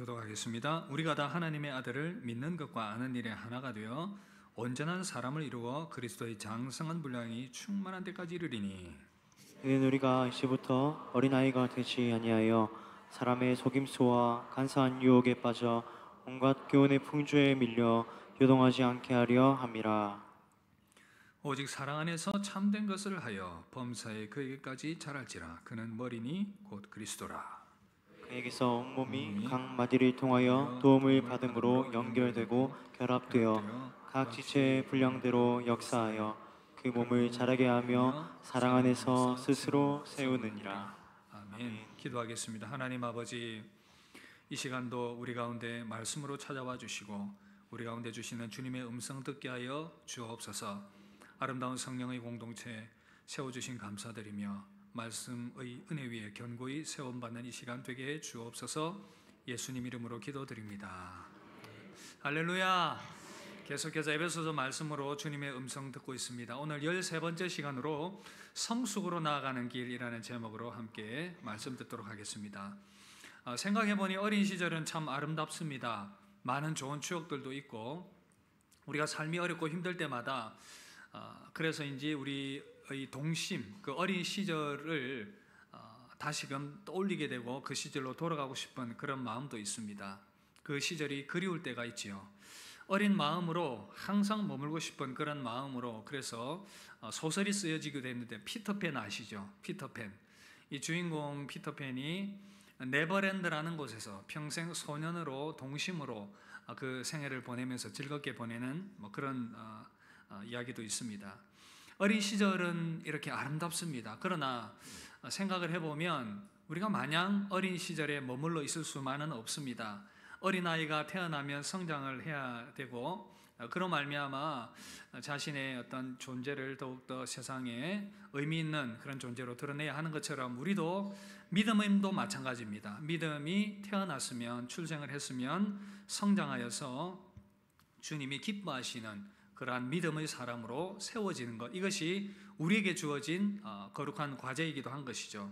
교독하겠습니다. 우리가 다 하나님의 아들을 믿는 것과 아는 일에 하나가 되어 온전한 사람을 이루어 그리스도의 장성한 분량이 충만한 데까지 이르리니, 이는 우리가 이제부터 어린아이가 되지 아니하여 사람의 속임수와 간사한 유혹에 빠져 온갖 교훈의 풍조에 밀려 요동하지 않게 하려 함이라. 오직 사랑 안에서 참된 것을 하여 범사에 그에게까지 자랄지라. 그는 머리니 곧 그리스도라. 그에게서 온몸이 각 마디를 통하여 도움을 받음으로 연결되고 결합되어 각 지체의 분량대로 역사하여 그 몸을 자라게 하며 사랑 안에서 스스로 세우느니라. 아멘. 기도하겠습니다. 하나님 아버지, 이 시간도 우리 가운데 말씀으로 찾아와 주시고 우리 가운데 주시는 주님의 음성 듣게 하여 주옵소서. 아름다운 성령의 공동체 세워주신 감사드리며 말씀의 은혜 위에 견고히 세움받는 이 시간 되게 해 주옵소서. 예수님 이름으로 기도드립니다. 할렐루야. 계속해서 에베소서 말씀으로 주님의 음성 듣고 있습니다. 오늘 13번째 시간으로 성숙으로 나아가는 길이라는 제목으로 함께 말씀 듣도록 하겠습니다. 생각해보니 어린 시절은 참 아름답습니다. 많은 좋은 추억들도 있고 우리가 삶이 어렵고 힘들 때마다 그래서인지 우리의 동심, 그 어린 시절을 다시금 떠올리게 되고 그 시절로 돌아가고 싶은 그런 마음도 있습니다. 그 시절이 그리울 때가 있지요. 어린 마음으로 항상 머물고 싶은 그런 마음으로 그래서 소설이 쓰여지기도 했는데, 피터팬 아시죠? 피터팬. 이 주인공 피터팬이 네버랜드라는 곳에서 평생 소년으로 동심으로 그 생애를 보내면서 즐겁게 보내는 그런 이야기도 있습니다. 어린 시절은 이렇게 아름답습니다. 그러나 생각을 해보면 우리가 마냥 어린 시절에 머물러 있을 수만은 없습니다. 어린아이가 태어나면 성장을 해야 되고 그로 말미암아 자신의 어떤 존재를 더욱더 세상에 의미 있는 그런 존재로 드러내야 하는 것처럼 우리도 믿음도 마찬가지입니다. 믿음이 태어났으면, 출생을 했으면 성장하여서 주님이 기뻐하시는 그러한 믿음의 사람으로 세워지는 것, 이것이 우리에게 주어진 거룩한 과제이기도 한 것이죠.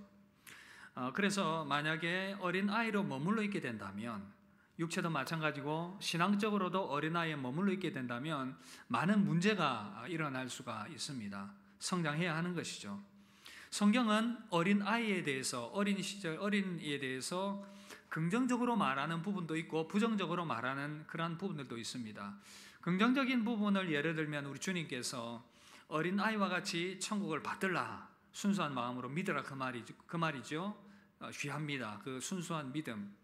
그래서 만약에 어린아이로 머물러 있게 된다면, 육체도 마찬가지고 신앙적으로도 어린아이에 머물러 있게 된다면 많은 문제가 일어날 수가 있습니다. 성장해야 하는 것이죠. 성경은 어린아이에 대해서, 어린 시절 어린이에 대해서 긍정적으로 말하는 부분도 있고 부정적으로 말하는 그러한 부분들도 있습니다. 긍정적인 부분을 예를 들면 우리 주님께서 어린아이와 같이 천국을 받들라, 순수한 마음으로 믿으라, 그 말이죠. 귀합니다. 그 순수한 믿음.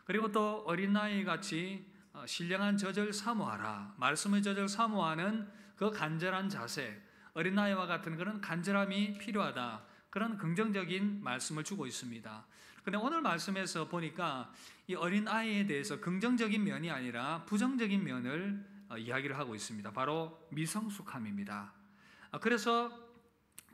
그리고 또 어린아이 같이 신령한 젖을 사모하라, 말씀의 젖을 사모하는 그 간절한 자세, 어린아이와 같은 그런 간절함이 필요하다, 그런 긍정적인 말씀을 주고 있습니다. 그런데 오늘 말씀에서 보니까 이 어린아이에 대해서 긍정적인 면이 아니라 부정적인 면을 이야기를 하고 있습니다. 바로 미성숙함입니다. 그래서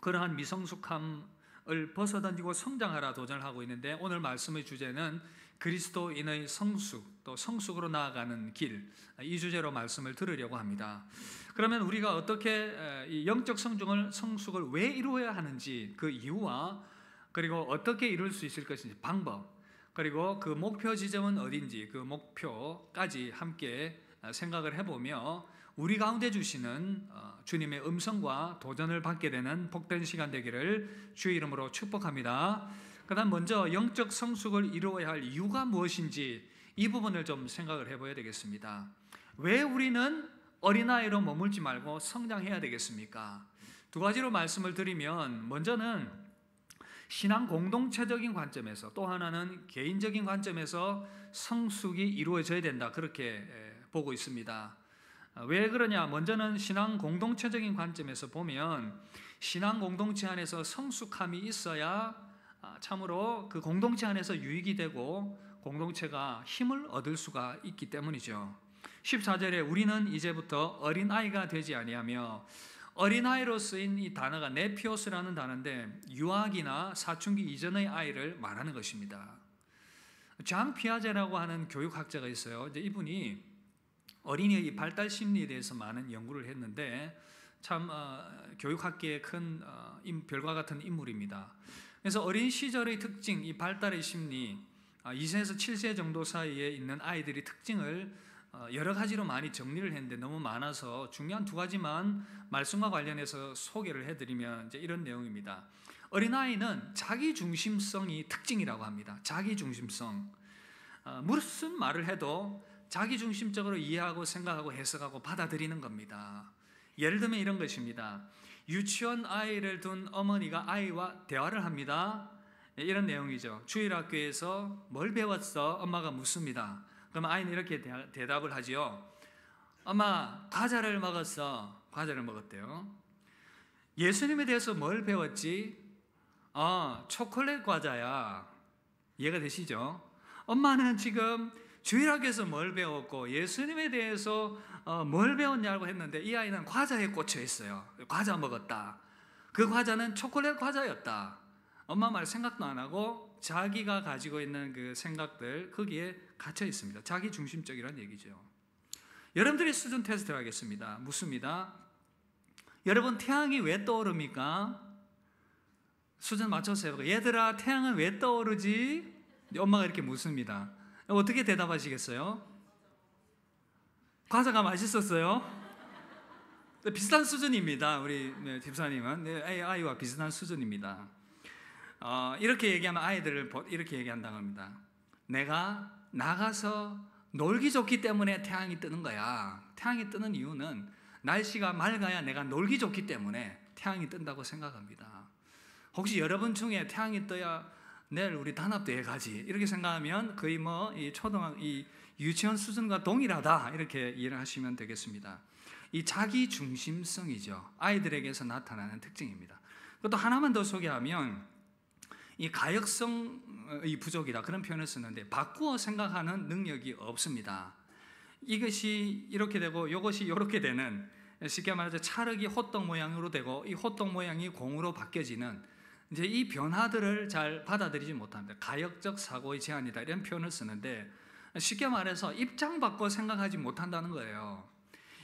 그러한 미성숙함을 벗어던지고 성장하라 도전을 하고 있는데, 오늘 말씀의 주제는 그리스도인의 성숙, 또 성숙으로 나아가는 길, 이 주제로 말씀을 들으려고 합니다. 그러면 우리가 어떻게 이 영적 성숙을 왜 이루어야 하는지, 그 이유와 그리고 어떻게 이룰 수 있을 것인지 방법, 그리고 그 목표 지점은 어딘지 그 목표까지 함께 생각을 해보며 우리 가운데 주시는 주님의 음성과 도전을 받게 되는 복된 시간 되기를 주의 이름으로 축복합니다. 그다음 먼저 영적 성숙을 이루어야 할 이유가 무엇인지 이 부분을 좀 생각을 해봐야 되겠습니다. 왜 우리는 어린아이로 머물지 말고 성장해야 되겠습니까? 두 가지로 말씀을 드리면, 먼저는 신앙 공동체적인 관점에서, 또 하나는 개인적인 관점에서 성숙이 이루어져야 된다, 그렇게 보고 있습니다. 왜 그러냐? 먼저는 신앙 공동체적인 관점에서 보면 신앙 공동체 안에서 성숙함이 있어야 참으로 그 공동체 안에서 유익이 되고 공동체가 힘을 얻을 수가 있기 때문이죠. 14절에 우리는 이제부터 어린아이가 되지 아니하며, 어린아이로 쓰인 이 단어가 네피오스라는 단어인데 유아기나 사춘기 이전의 아이를 말하는 것입니다. 장 피아제라고 하는 교육학자가 있어요. 이제 이분이 어린이의 발달 심리에 대해서 많은 연구를 했는데 참 교육학계의 큰 별과 같은 인물입니다. 그래서 어린 시절의 특징, 이 발달의 심리, 2세에서 7세 정도 사이에 있는 아이들이 특징을 여러 가지로 많이 정리를 했는데 너무 많아서 중요한 두 가지만 말씀과 관련해서 소개를 해드리면 이제 이런 내용입니다. 어린아이는 자기중심성이 특징이라고 합니다. 자기중심성. 무슨 말을 해도 자기중심적으로 이해하고 생각하고 해석하고 받아들이는 겁니다. 예를 들면 이런 것입니다. 유치원 아이를 둔 어머니가 아이와 대화를 합니다. 이런 내용이죠. 주일학교에서 뭘 배웠어? 엄마가 묻습니다. 그럼 아이는 이렇게 대답을 하지요. 엄마, 과자를 먹었어. 과자를 먹었대요. 예수님에 대해서 뭘 배웠지? 초콜릿 과자야. 이해가 되시죠? 엄마는 지금 주일학교에서 뭘 배웠고 예수님에 대해서 뭘 배웠냐고 했는데 이 아이는 과자에 꽂혀 있어요. 과자 먹었다. 그 과자는 초콜릿 과자였다. 엄마 말 생각도 안 하고 자기가 가지고 있는 그 생각들 거기에 갇혀 있습니다. 자기 중심적이라는 얘기죠. 여러분들이 수준 테스트를 하겠습니다. 묻습니다. 여러분 태양이 왜 떠오릅니까? 수준 맞춰서 해볼까요? 얘들아 태양은 왜 떠오르지? 엄마가 이렇게 묻습니다. 어떻게 대답하시겠어요? 과자가 맛있었어요? 비슷한 수준입니다. 우리 집사님은 아이와 비슷한 수준입니다. 이렇게 얘기하면 아이들을 이렇게 얘기한다고 합니다. 내가 나가서 놀기 좋기 때문에 태양이 뜨는 거야. 태양이 뜨는 이유는 날씨가 맑아야 내가 놀기 좋기 때문에 태양이 뜬다고 생각합니다. 혹시 여러분 중에 태양이 떠야 내일 우리 단합대회 가지 이렇게 생각하면 거의 이 유치원 수준과 동일하다 이렇게 이해를 하시면 되겠습니다. 이 자기 중심성이죠. 아이들에게서 나타나는 특징입니다. 또 하나만 더 소개하면 이 가역성의 부족이다 그런 표현을 쓰는데 바꾸어 생각하는 능력이 없습니다. 이것이 이렇게 되고 이것이 이렇게 되는, 쉽게 말해서 찰흙이 호떡 모양으로 되고 이 호떡 모양이 공으로 바뀌어지는 이제 이 변화들을 잘 받아들이지 못합니다. 가역적 사고의 제한이다 이런 표현을 쓰는데 쉽게 말해서 입장 바꿔 생각하지 못한다는 거예요.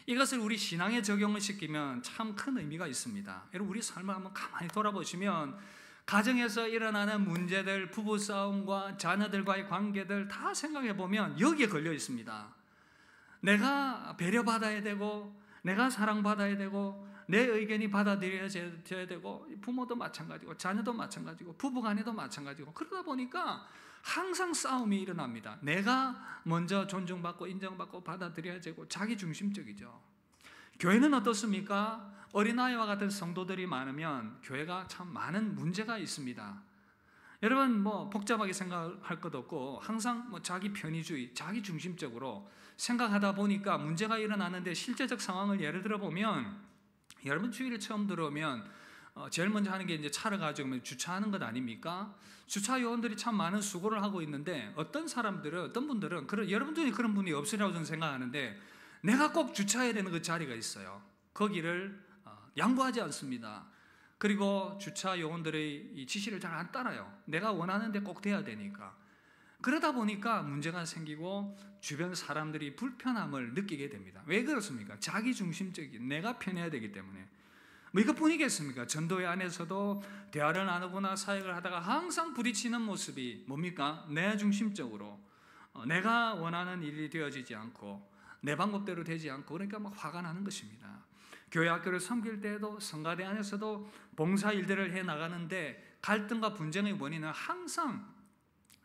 이것을 우리 신앙에 적용을 시키면 참 큰 의미가 있습니다. 여러분 우리 삶을 한번 가만히 돌아보시면 가정에서 일어나는 문제들, 부부싸움과 자녀들과의 관계들 다 생각해 보면 여기에 걸려 있습니다. 내가 배려받아야 되고 내가 사랑받아야 되고 내 의견이 받아들여져야 되고 부모도 마찬가지고 자녀도 마찬가지고 부부간에도 마찬가지고 그러다 보니까 항상 싸움이 일어납니다. 내가 먼저 존중받고 인정받고 받아들여야 되고 자기중심적이죠. 교회는 어떻습니까? 어린아이와 같은 성도들이 많으면 교회가 참 많은 문제가 있습니다. 여러분 복잡하게 생각할 것 없고 항상 자기 편의주의, 자기중심적으로 생각하다 보니까 문제가 일어나는데 실제적 상황을 예를 들어 보면 여러분 주일에 처음 들어오면 제일 먼저 하는 게 이제 차를 가지고 주차하는 것 아닙니까? 주차 요원들이 참 많은 수고를 하고 있는데 어떤 분들은 여러분 중에 그런 분이 없으리라고 저는 생각하는데 내가 꼭 주차해야 되는 그 자리가 있어요. 거기를 양보하지 않습니다. 그리고 주차 요원들의 이 지시를 잘 안 따라요. 내가 원하는데 꼭 돼야 되니까. 그러다 보니까 문제가 생기고 주변 사람들이 불편함을 느끼게 됩니다. 왜 그렇습니까? 자기중심적인 내가 편해야 되기 때문에. 이것뿐이겠습니까? 전도회 안에서도 대화를 나누거나 사역을 하다가 항상 부딪히는 모습이 뭡니까? 내 중심적으로 내가 원하는 일이 되어지지 않고 내 방법대로 되지 않고 그러니까 막 화가 나는 것입니다. 교회 학교를 섬길 때에도 성가대 안에서도 봉사 일들을 해 나가는데 갈등과 분쟁의 원인은 항상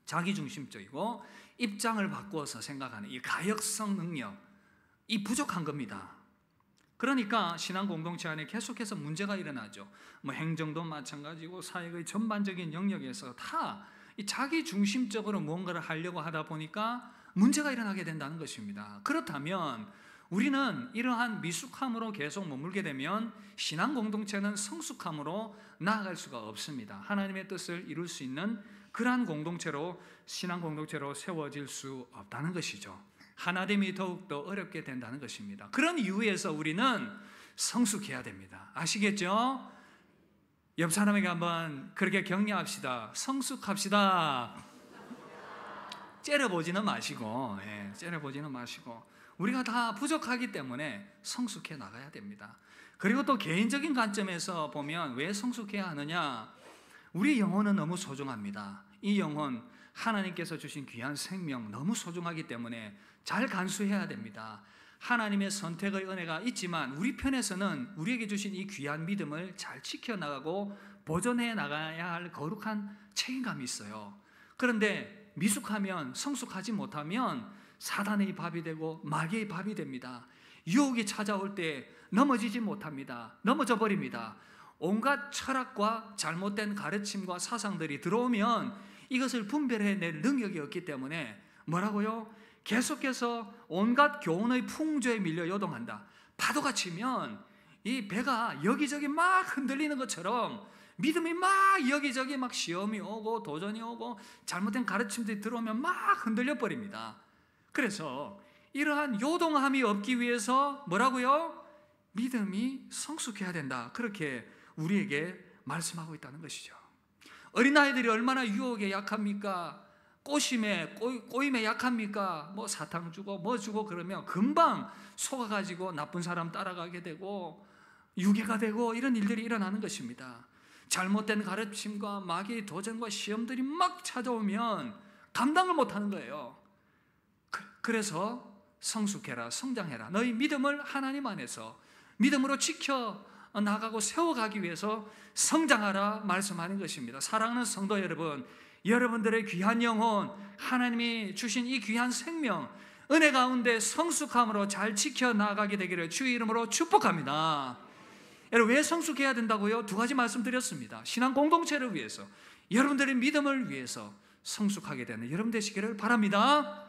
자기중심적이고 입장을 바꾸어서 생각하는 이 가역성 능력, 이 부족한 겁니다. 그러니까 신앙 공동체 안에 계속해서 문제가 일어나죠. 행정도 마찬가지고 사역의 전반적인 영역에서 다 이 자기중심적으로 무언가를 하려고 하다 보니까 문제가 일어나게 된다는 것입니다. 그렇다면 우리는 이러한 미숙함으로 계속 머물게 되면 신앙 공동체는 성숙함으로 나아갈 수가 없습니다. 하나님의 뜻을 이룰 수 있는 그러한 공동체로, 신앙 공동체로 세워질 수 없다는 것이죠. 하나됨이 더욱더 어렵게 된다는 것입니다. 그런 이유에서 우리는 성숙해야 됩니다. 아시겠죠? 옆 사람에게 한번 그렇게 격려합시다. 성숙합시다. 째려보지는 마시고, 째려보지는 마시고 우리가 다 부족하기 때문에 성숙해 나가야 됩니다. 그리고 또 개인적인 관점에서 보면 왜 성숙해야 하느냐? 우리 영혼은 너무 소중합니다. 이 영혼 하나님께서 주신 귀한 생명 너무 소중하기 때문에 잘 간수해야 됩니다. 하나님의 선택의 은혜가 있지만 우리 편에서는 우리에게 주신 이 귀한 믿음을 잘 지켜나가고 보존해 나가야 할 거룩한 책임감이 있어요. 그런데 미숙하면, 성숙하지 못하면 사단의 밥이 되고 마귀의 밥이 됩니다. 유혹이 찾아올 때 넘어지지 못합니다. 넘어져 버립니다. 온갖 철학과 잘못된 가르침과 사상들이 들어오면 이것을 분별해낼 능력이 없기 때문에 뭐라고요? 계속해서 온갖 교훈의 풍조에 밀려 요동한다. 파도가 치면 이 배가 여기저기 막 흔들리는 것처럼 믿음이 막 여기저기 막 시험이 오고 도전이 오고 잘못된 가르침들이 들어오면 막 흔들려 버립니다. 그래서 이러한 요동함이 없기 위해서 뭐라고요? 믿음이 성숙해야 된다. 그렇게 우리에게 말씀하고 있다는 것이죠. 어린아이들이 얼마나 유혹에 약합니까? 꼬임에 약합니까? 뭐 사탕 주고 뭐 주고 그러면 금방 속아가지고 나쁜 사람 따라가게 되고 유괴가 되고 이런 일들이 일어나는 것입니다. 잘못된 가르침과 마귀의 도전과 시험들이 막 찾아오면 감당을 못하는 거예요. 그래서 성숙해라, 성장해라. 너희 믿음을 하나님 안에서 믿음으로 지켜 나가고 세워가기 위해서 성장하라 말씀하는 것입니다. 사랑하는 성도 여러분, 여러분들의 귀한 영혼, 하나님이 주신 이 귀한 생명, 은혜 가운데 성숙함으로 잘 지켜나가게 되기를 주의 이름으로 축복합니다. 여러분, 왜 성숙해야 된다고요? 두 가지 말씀드렸습니다. 신앙 공동체를 위해서, 여러분들의 믿음을 위해서 성숙하게 되는 여러분 되시기를 바랍니다.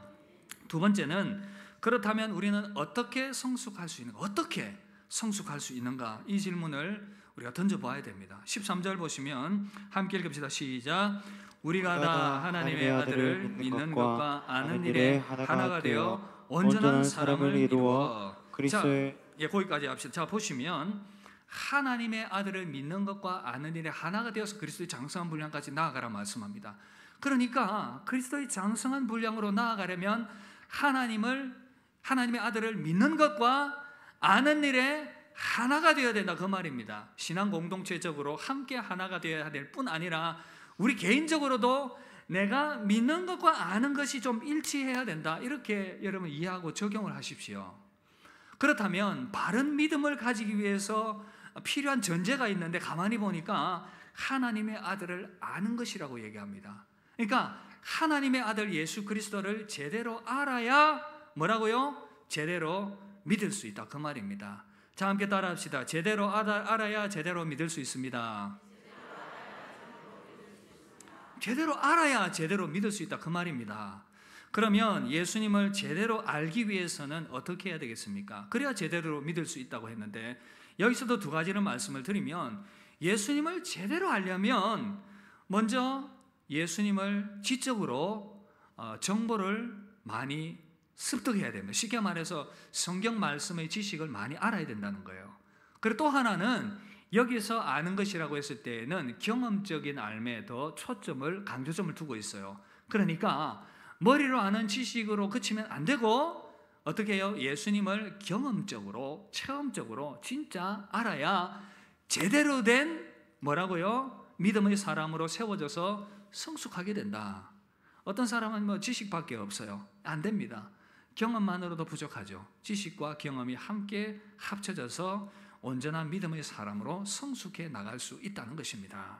두 번째는, 그렇다면 우리는 어떻게 성숙할 수 있는가? 어떻게 성숙할 수 있는가? 이 질문을 우리가 던져봐야 됩니다. 13절 보시면 함께 읽읍시다. 시작. 우리가 다 하나님의 아들을 믿는 것과 아는 일에 하나가 되어 온전한 사람을 이루어 그리스도의 거기까지 합시다. 자, 보시면 하나님의 아들을 믿는 것과 아는 일에 하나가 되어서 그리스도의 장성한 분량까지 나아가라 말씀합니다. 그러니까 그리스도의 장성한 분량으로 나아가려면 하나님의 아들을 믿는 것과 아는 일에 하나가 되어야 된다, 그 말입니다. 신앙 공동체적으로 함께 하나가 되어야 될 뿐 아니라 우리 개인적으로도 내가 믿는 것과 아는 것이 좀 일치해야 된다, 이렇게 여러분 이해하고 적용을 하십시오. 그렇다면 바른 믿음을 가지기 위해서 필요한 전제가 있는데 가만히 보니까 하나님의 아들을 아는 것이라고 얘기합니다. 그러니까 하나님의 아들 예수 그리스도를 제대로 알아야 뭐라고요? 제대로 믿을 수 있다, 그 말입니다. 자, 함께 따라합시다. 제대로 알아야 제대로 믿을 수 있습니다. 제대로 알아야 제대로 믿을 수 있다, 그 말입니다. 그러면 예수님을 제대로 알기 위해서는 어떻게 해야 되겠습니까? 그래야 제대로 믿을 수 있다고 했는데, 여기서도 두 가지를 말씀을 드리면, 예수님을 제대로 알려면 먼저 예수님을 지적으로 정보를 많이 습득해야 됩니다. 쉽게 말해서 성경 말씀의 지식을 많이 알아야 된다는 거예요. 그리고 또 하나는 여기서 아는 것이라고 했을 때에는 경험적인 삶에 더 초점을, 강조점을 두고 있어요. 그러니까 머리로 아는 지식으로 그치면 안 되고 어떻게 해요? 예수님을 경험적으로, 체험적으로 진짜 알아야 제대로 된 뭐라고요? 믿음의 사람으로 세워져서 성숙하게 된다. 어떤 사람은 뭐 지식밖에 없어요. 안 됩니다. 경험만으로도 부족하죠. 지식과 경험이 함께 합쳐져서 온전한 믿음의 사람으로 성숙해 나갈 수 있다는 것입니다.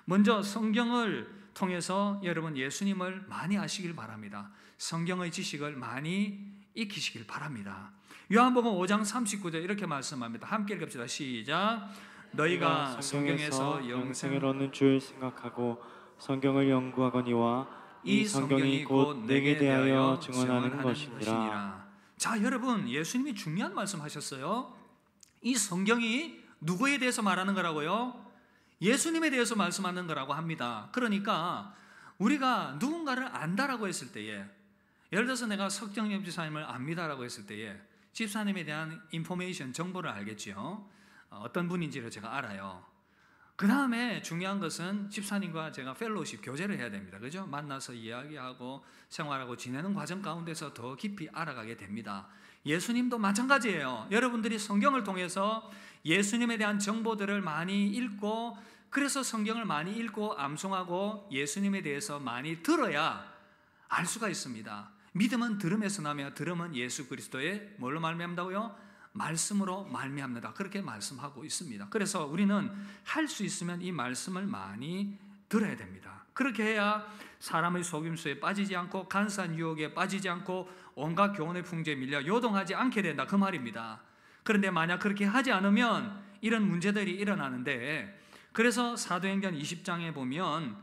먼저 성경을 통해서 여러분 예수님을 많이 아시길 바랍니다. 성경의 지식을 많이 익히시길 바랍니다. 요한복음 5장 39절 이렇게 말씀합니다. 함께 읽읍시다. 시작. 너희가 성경에서 영생을 얻는 줄 생각하고 성경을 연구하거니와 이 성경이 곧 내게 대하여 증언하는 것이니라. 자, 여러분, 예수님이 중요한 말씀 하셨어요. 이 성경이 누구에 대해서 말하는 거라고요? 예수님에 대해서 말씀하는 거라고 합니다. 그러니까 우리가 누군가를 안다라고 했을 때에, 예를 들어서 내가 석정엽 집사님을 압니다라고 했을 때에 집사님에 대한 인포메이션, 정보를 알겠죠. 어떤 분인지를 제가 알아요. 그 다음에 중요한 것은 집사님과 제가 펠로우십, 교제를 해야 됩니다. 그죠? 만나서 이야기하고 생활하고 지내는 과정 가운데서 더 깊이 알아가게 됩니다. 예수님도 마찬가지예요. 여러분들이 성경을 통해서 예수님에 대한 정보들을 많이 읽고 그래서 성경을 많이 읽고 암송하고 예수님에 대해서 많이 들어야 알 수가 있습니다. 믿음은 들음에서 나며 들음은 예수 그리스도의 뭘로 말미암다고요? 말씀으로 말미암는다. 그렇게 말씀하고 있습니다. 그래서 우리는 할 수 있으면 이 말씀을 많이 들어야 됩니다. 그렇게 해야 사람의 속임수에 빠지지 않고 간사한 유혹에 빠지지 않고 온갖 교훈의 풍조에 밀려 요동하지 않게 된다, 그 말입니다. 그런데 만약 그렇게 하지 않으면 이런 문제들이 일어나는데, 그래서 사도행전 20장에 보면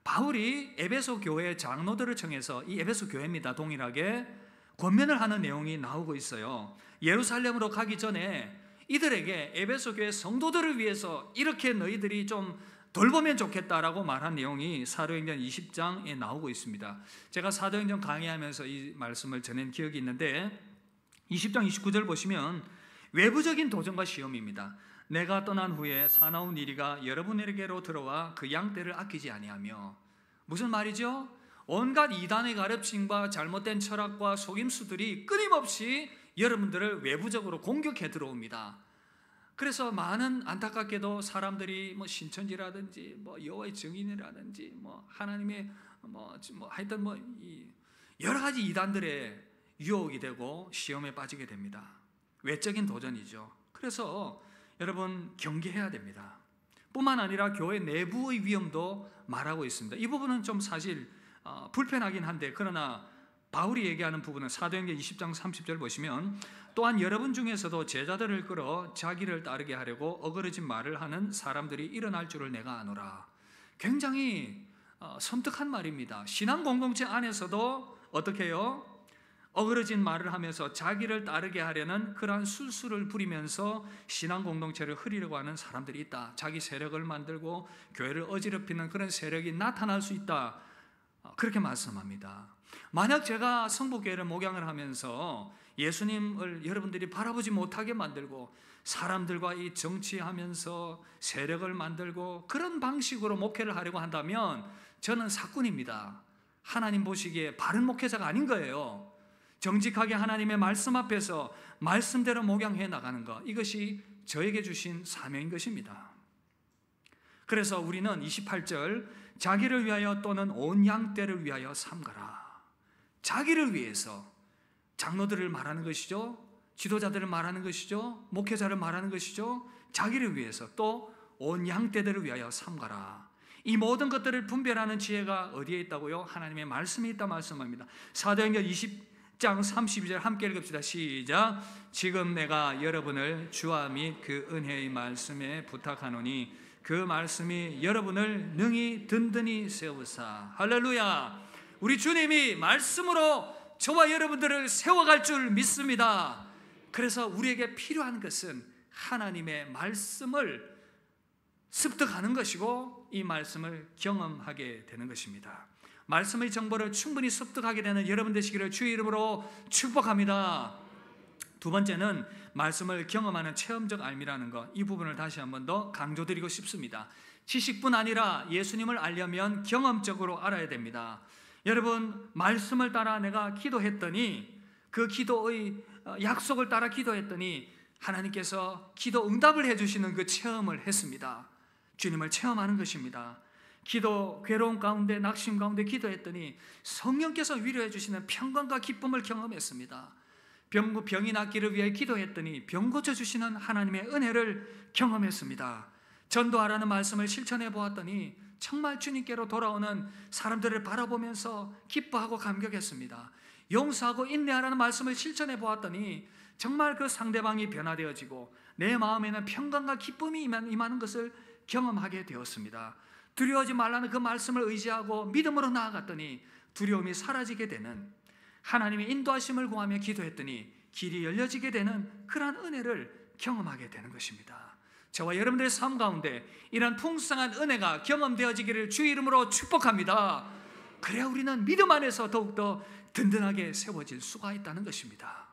바울이 에베소 교회 장로들을 청해서, 이 에베소 교회입니다, 동일하게 권면을 하는 내용이 나오고 있어요. 예루살렘으로 가기 전에 이들에게 에베소 교회 성도들을 위해서 이렇게 너희들이 좀 돌보면 좋겠다라고 말한 내용이 사도행전 20장에 나오고 있습니다. 제가 사도행전 강의하면서 이 말씀을 전한 기억이 있는데 20장 29절 보시면 외부적인 도전과 시험입니다. 내가 떠난 후에 사나운 이리가 여러분에게로 들어와 그 양떼를 아끼지 아니하며, 무슨 말이죠? 온갖 이단의 가르침과 잘못된 철학과 속임수들이 끊임없이 여러분들을 외부적으로 공격해 들어옵니다. 그래서 많은, 안타깝게도 사람들이 뭐 신천지라든지 뭐 여호와의 증인이라든지 뭐 하나님의 하여튼 여러 가지 이단들의 유혹이 되고 시험에 빠지게 됩니다. 외적인 도전이죠. 그래서 여러분 경계해야 됩니다. 뿐만 아니라 교회 내부의 위험도 말하고 있습니다. 이 부분은 좀 사실 불편하긴 한데, 그러나 바울이 얘기하는 부분은 사도행전 20장 30절 보시면, 또한 여러분 중에서도 제자들을 끌어 자기를 따르게 하려고 어그러진 말을 하는 사람들이 일어날 줄을 내가 아노라. 굉장히 섬뜩한 말입니다. 신앙 공동체 안에서도 어떻게 해요? 어그러진 말을 하면서 자기를 따르게 하려는 그러한 술수를 부리면서 신앙 공동체를 흐리려고 하는 사람들이 있다. 자기 세력을 만들고 교회를 어지럽히는 그런 세력이 나타날 수 있다. 그렇게 말씀합니다. 만약 제가 성북교회를 목양을 하면서 예수님을 여러분들이 바라보지 못하게 만들고 사람들과 이 정치하면서 세력을 만들고 그런 방식으로 목회를 하려고 한다면 저는 사꾼입니다. 하나님 보시기에 바른 목회자가 아닌 거예요. 정직하게 하나님의 말씀 앞에서 말씀대로 목양해 나가는 것, 이것이 저에게 주신 사명인 것입니다. 그래서 우리는 28절, 자기를 위하여 또는 온 양떼를 위하여 삼가라. 자기를 위해서, 장로들을 말하는 것이죠. 지도자들을 말하는 것이죠. 목회자를 말하는 것이죠. 자기를 위해서, 또 온 양떼들을 위하여 삼가라. 이 모든 것들을 분별하는 지혜가 어디에 있다고요? 하나님의 말씀에 있다 말씀합니다. 사도행전 20장 32절 함께 읽읍시다. 시작. 지금 내가 여러분을 주와 및 그 은혜의 말씀에 부탁하노니 그 말씀이 여러분을 능히 든든히 세우사. 할렐루야. 우리 주님이 말씀으로 저와 여러분들을 세워갈 줄 믿습니다. 그래서 우리에게 필요한 것은 하나님의 말씀을 습득하는 것이고 이 말씀을 경험하게 되는 것입니다. 말씀의 정보를 충분히 습득하게 되는 여러분 되시기를 주의 이름으로 축복합니다. 두 번째는 말씀을 경험하는 체험적 알미라는 것, 이 부분을 다시 한 번 더 강조드리고 싶습니다. 지식뿐 아니라 예수님을 알려면 경험적으로 알아야 됩니다. 여러분, 말씀을 따라 내가 기도했더니, 그 기도의 약속을 따라 기도했더니 하나님께서 기도 응답을 해주시는 그 체험을 했습니다. 주님을 체험하는 것입니다. 기도, 괴로움 가운데, 낙심 가운데 기도했더니 성령께서 위로해 주시는 평강과 기쁨을 경험했습니다. 병이 낫기를 위해 기도했더니 병 고쳐주시는 하나님의 은혜를 경험했습니다. 전도하라는 말씀을 실천해 보았더니 정말 주님께로 돌아오는 사람들을 바라보면서 기뻐하고 감격했습니다. 용서하고 인내하라는 말씀을 실천해 보았더니 정말 그 상대방이 변화되어지고 내 마음에는 평강과 기쁨이 임하는 것을 경험하게 되었습니다. 두려워하지 말라는 그 말씀을 의지하고 믿음으로 나아갔더니 두려움이 사라지게 되는, 하나님의 인도하심을 구하며 기도했더니 길이 열려지게 되는 그러한 은혜를 경험하게 되는 것입니다. 저와 여러분들의 삶 가운데 이런 풍성한 은혜가 경험되어지기를 주의 이름으로 축복합니다. 그래야 우리는 믿음 안에서 더욱더 든든하게 세워질 수가 있다는 것입니다.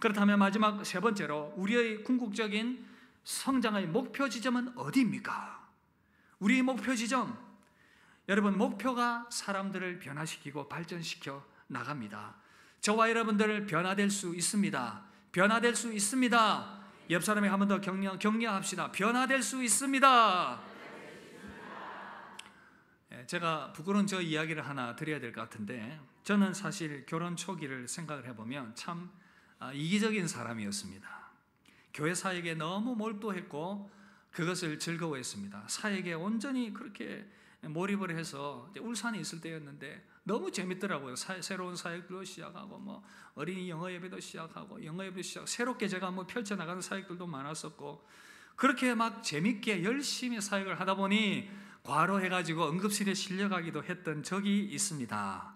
그렇다면 마지막 세 번째로, 우리의 궁극적인 성장의 목표 지점은 어디입니까? 우리의 목표 지점, 여러분, 목표가 사람들을 변화시키고 발전시켜 나갑니다. 저와 여러분들 변화될 수 있습니다. 변화될 수 있습니다. 옆 사람에게 한 번 더 격려합시다. 변화될 수 있습니다. 제가 부끄러운 저 이야기를 하나 드려야 될 것 같은데, 저는 사실 결혼 초기를 생각을 해보면 참 이기적인 사람이었습니다. 교회 사역에 너무 몰두했고 그것을 즐거워했습니다. 사역에 온전히 그렇게 몰입을 해서 울산에 있을 때였는데 너무 재밌더라고요. 새로운 사역들도 시작하고 뭐 어린이 영어 예배도 시작하고 영어 예배 시작, 새롭게 제가 뭐 펼쳐나가는 사역들도 많았었고, 그렇게 막 재밌게 열심히 사역을 하다 보니 과로해가지고 응급실에 실려가기도 했던 적이 있습니다.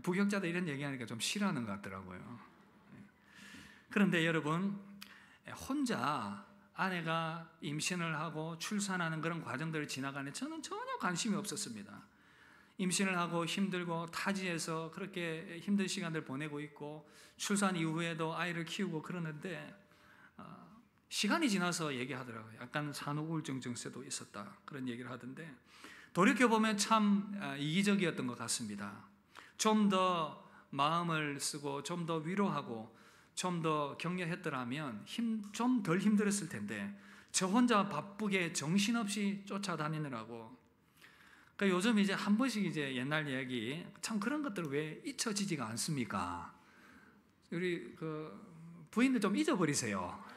부격자들 이런 얘기하니까 좀 싫어하는 것 같더라고요. 그런데 여러분, 혼자 아내가 임신을 하고 출산하는 그런 과정들을 지나가는 저는 전혀 관심이 없었습니다. 임신을 하고 힘들고 타지에서 그렇게 힘든 시간을 보내고 있고 출산 이후에도 아이를 키우고 그러는데 시간이 지나서 얘기하더라고요. 약간 산후우울증 증세도 있었다, 그런 얘기를 하던데, 돌이켜보면 참 이기적이었던 것 같습니다. 좀 더 마음을 쓰고 좀 더 위로하고 좀 더 격려했더라면 좀 덜 힘들었을 텐데, 저 혼자 바쁘게 정신없이 쫓아다니느라고. 그러니까 요즘 이제 한 번씩 이제 옛날 이야기, 참 그런 것들 왜 잊혀지지가 않습니까? 우리 그 부인들 좀 잊어버리세요.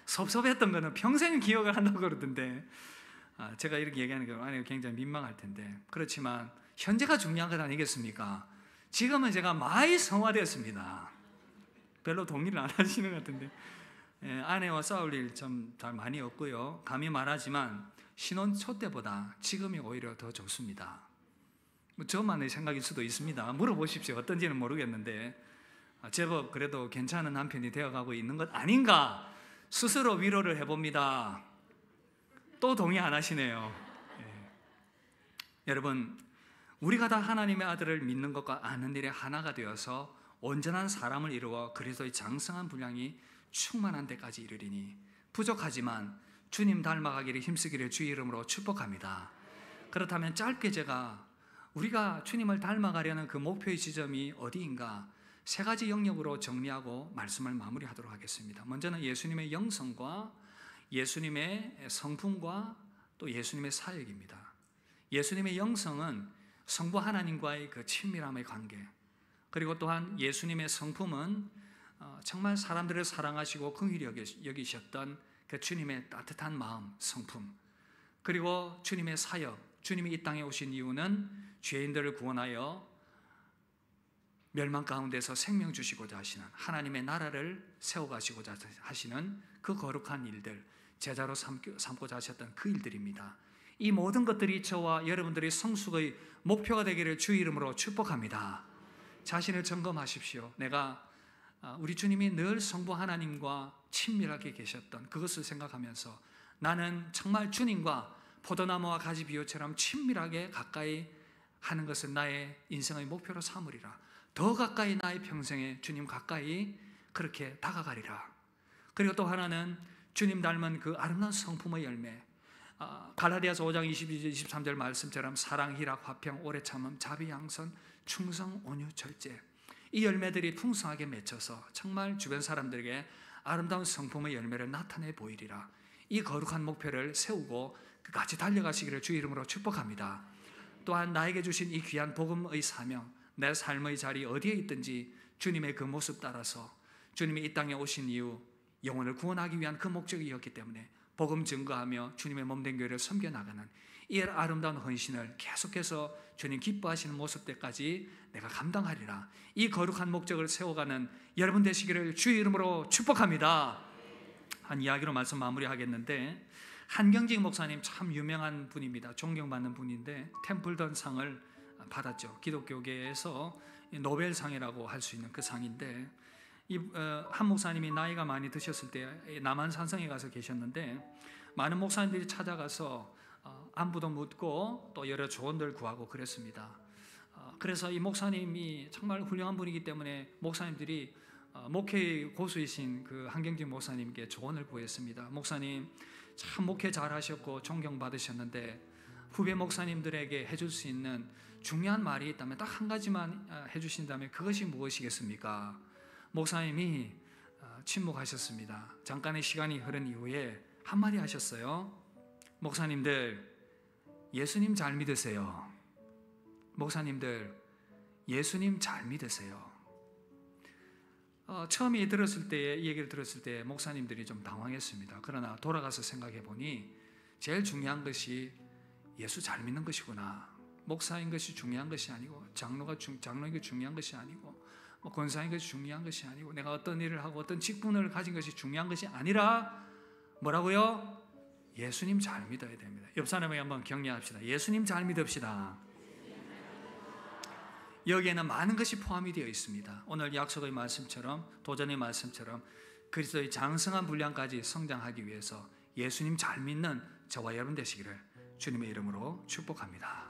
섭섭했던 거는 평생 기억을 한다고 그러던데, 제가 이렇게 얘기하는 게 아니고 굉장히 민망할 텐데, 그렇지만 현재가 중요한 것 아니겠습니까? 지금은 제가 많이 성화되었습니다. 별로 동의를 안 하시는 것 같은데, 아내와 싸울 일 좀 잘 많이 없고요. 감히 말하지만 신혼 초 때보다 지금이 오히려 더 좋습니다. 뭐 저만의 생각일 수도 있습니다. 물어보십시오. 어떤지는 모르겠는데 제법 그래도 괜찮은 남편이 되어가고 있는 것 아닌가 스스로 위로를 해봅니다. 또 동의 안 하시네요. 여러분, 우리가 다 하나님의 아들을 믿는 것과 아는 일에 하나가 되어서 온전한 사람을 이루어 그리스도의 장성한 분량이 충만한 데까지 이르리니, 부족하지만 주님 닮아가기를 힘쓰기를 주의 이름으로 축복합니다. 그렇다면 짧게 제가 우리가 주님을 닮아가려는 그 목표의 지점이 어디인가 세 가지 영역으로 정리하고 말씀을 마무리하도록 하겠습니다. 먼저는 예수님의 영성과 예수님의 성품과 또 예수님의 사역입니다. 예수님의 영성은 성부 하나님과의 그 친밀함의 관계, 그리고 또한 예수님의 성품은 정말 사람들을 사랑하시고 긍휼히 여기셨던 그 주님의 따뜻한 마음, 성품, 그리고 주님의 사역, 주님이 이 땅에 오신 이유는 죄인들을 구원하여 멸망 가운데서 생명 주시고자 하시는, 하나님의 나라를 세워가시고자 하시는 그 거룩한 일들, 제자로 삼고자 하셨던 그 일들입니다. 이 모든 것들이 저와 여러분들의 성숙의 목표가 되기를 주의 이름으로 축복합니다. 자신을 점검하십시오. 내가 우리 주님이 늘 성부 하나님과 친밀하게 계셨던 그것을 생각하면서 나는 정말 주님과 포도나무와 가지 비유처럼 친밀하게 가까이 하는 것을 나의 인생의 목표로 삼으리라. 더 가까이 나의 평생에 주님 가까이 그렇게 다가가리라. 그리고 또 하나는 주님 닮은 그 아름다운 성품의 열매, 갈라디아서 5장 22절 23절 말씀처럼 사랑, 희락, 화평, 오래 참음, 자비, 양선, 충성, 온유, 절제, 이 열매들이 풍성하게 맺혀서 정말 주변 사람들에게 아름다운 성품의 열매를 나타내 보이리라. 이 거룩한 목표를 세우고 끝까지 달려가시기를 주의 이름으로 축복합니다. 또한 나에게 주신 이 귀한 복음의 사명, 내 삶의 자리 어디에 있든지 주님의 그 모습 따라서 주님이 이 땅에 오신 이유 영혼을 구원하기 위한 그 목적이었기 때문에 복음 증거하며 주님의 몸된 교회를 섬겨나가는 이 아름다운 헌신을 계속해서 주님 기뻐하시는 모습 때까지 내가 감당하리라. 이 거룩한 목적을 세워가는 여러분 되시기를 주의 이름으로 축복합니다. 한 이야기로 말씀 마무리하겠는데, 한경직 목사님 참 유명한 분입니다. 존경받는 분인데 템플던 상을 받았죠. 기독교계에서 노벨상이라고 할 수 있는 그 상인데, 한 목사님이 나이가 많이 드셨을 때 남한 산성에 가서 계셨는데 많은 목사님들이 찾아가서 안부도 묻고 또 여러 조언들 구하고 그랬습니다. 그래서 이 목사님이 정말 훌륭한 분이기 때문에 목사님들이 목회의 고수이신 그 한경진 목사님께 조언을 구했습니다. 목사님 참 목회 잘하셨고 존경받으셨는데 후배 목사님들에게 해줄 수 있는 중요한 말이 있다면 딱 한 가지만 해주신다면 그것이 무엇이겠습니까? 목사님이 침묵하셨습니다. 잠깐의 시간이 흐른 이후에 한마디 하셨어요. 목사님들, 예수님 잘 믿으세요. 목사님들, 예수님 잘 믿으세요. 처음에 이 얘기를 들었을 때 목사님들이 좀 당황했습니다. 그러나 돌아가서 생각해 보니 제일 중요한 것이 예수 잘 믿는 것이구나. 목사인 것이 중요한 것이 아니고, 장로인 중요한 것이 아니고, 권사인 것이 중요한 것이 아니고, 내가 어떤 일을 하고 어떤 직분을 가진 것이 중요한 것이 아니라 뭐라고요? 예수님 잘 믿어야 됩니다. 옆 사람에게 한번 격려합시다. 예수님 잘 믿읍시다. 여기에는 많은 것이 포함이 되어 있습니다. 오늘 약속의 말씀처럼, 도전의 말씀처럼 그리스도의 장성한 분량까지 성장하기 위해서 예수님 잘 믿는 저와 여러분 되시기를 주님의 이름으로 축복합니다.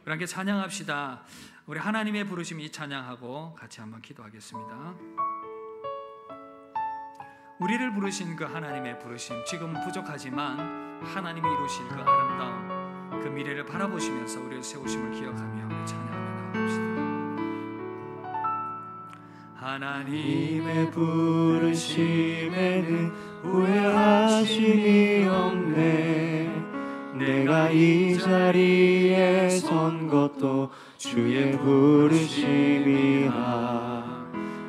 우리 함께 찬양합시다. 우리 하나님의 부르심 이 찬양하고 같이 한번 기도하겠습니다. 우리를 부르신 그 하나님의 부르심, 지금은 부족하지만 하나님이 이루실 그 아름다운 그 미래를 바라보시면서 우리의 세우심을 기억하며 우리 찬양하며 나아갑시다. 하나님의 부르심에는 후회하심이 없네. 내가 이 자리에 선 것도 주의 부르심이라.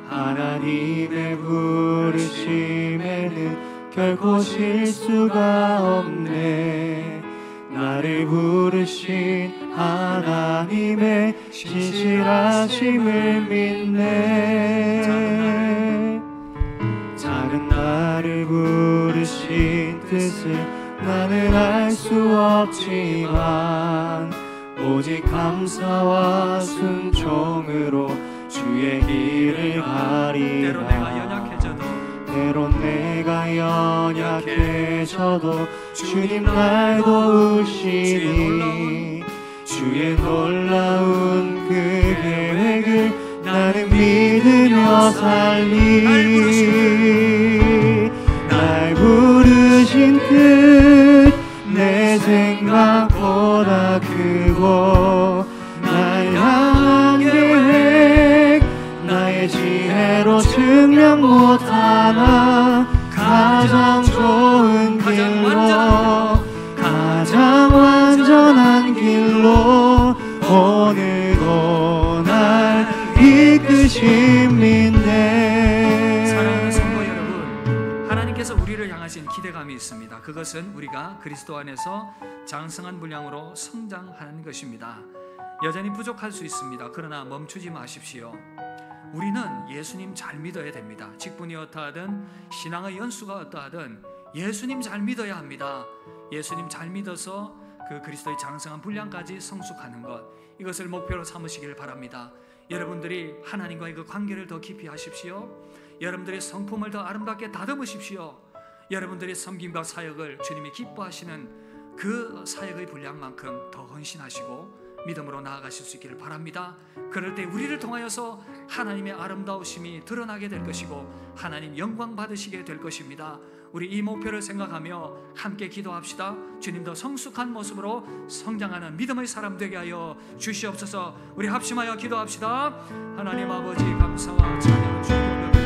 하나님의 부르심에는 결코 실수가 없네. 나를 부르신 하나님의 신실하심을 믿네. 작은 나를 부르신 뜻을 나는 알 수 없지만 오직 감사와 순종으로 주의 길을 가리라. 때론 내가 연약해져도 주님 날 도우시니 주의 놀라운 그 계획을 나는 믿으며 살리. 날 부르신 뜻 내 생각보다 크고 날 향한 계획 나의 지혜로 증명 못하나 가장 좋은 길로 가장 완전한 길로 오늘도 날 이끄심인데. 사랑하는 성도 여러분, 하나님께서 우리를 향하신 기대감이 있습니다. 그것은 우리가 그리스도 안에서 장성한 분량으로 성장하는 것입니다. 여전히 부족할 수 있습니다. 그러나 멈추지 마십시오. 우리는 예수님 잘 믿어야 됩니다. 직분이 어떠하든 신앙의 연수가 어떠하든 예수님 잘 믿어야 합니다. 예수님 잘 믿어서 그 그리스도의 장성한 분량까지 성숙하는 것, 이것을 목표로 삼으시길 바랍니다. 여러분들이 하나님과의 그 관계를 더 깊이 하십시오. 여러분들의 성품을 더 아름답게 다듬으십시오. 여러분들의 섬김과 사역을 주님이 기뻐하시는 그 사역의 분량만큼 더 헌신하시고 믿음으로 나아가실 수 있기를 바랍니다. 그럴 때 우리를 통하여서 하나님의 아름다우심이 드러나게 될 것이고 하나님 영광 받으시게 될 것입니다. 우리 이 목표를 생각하며 함께 기도합시다. 주님 더 성숙한 모습으로 성장하는 믿음의 사람 되게 하여 주시옵소서. 우리 합심하여 기도합시다. 하나님 아버지, 감사와 찬양을 주님께 올려드립니다.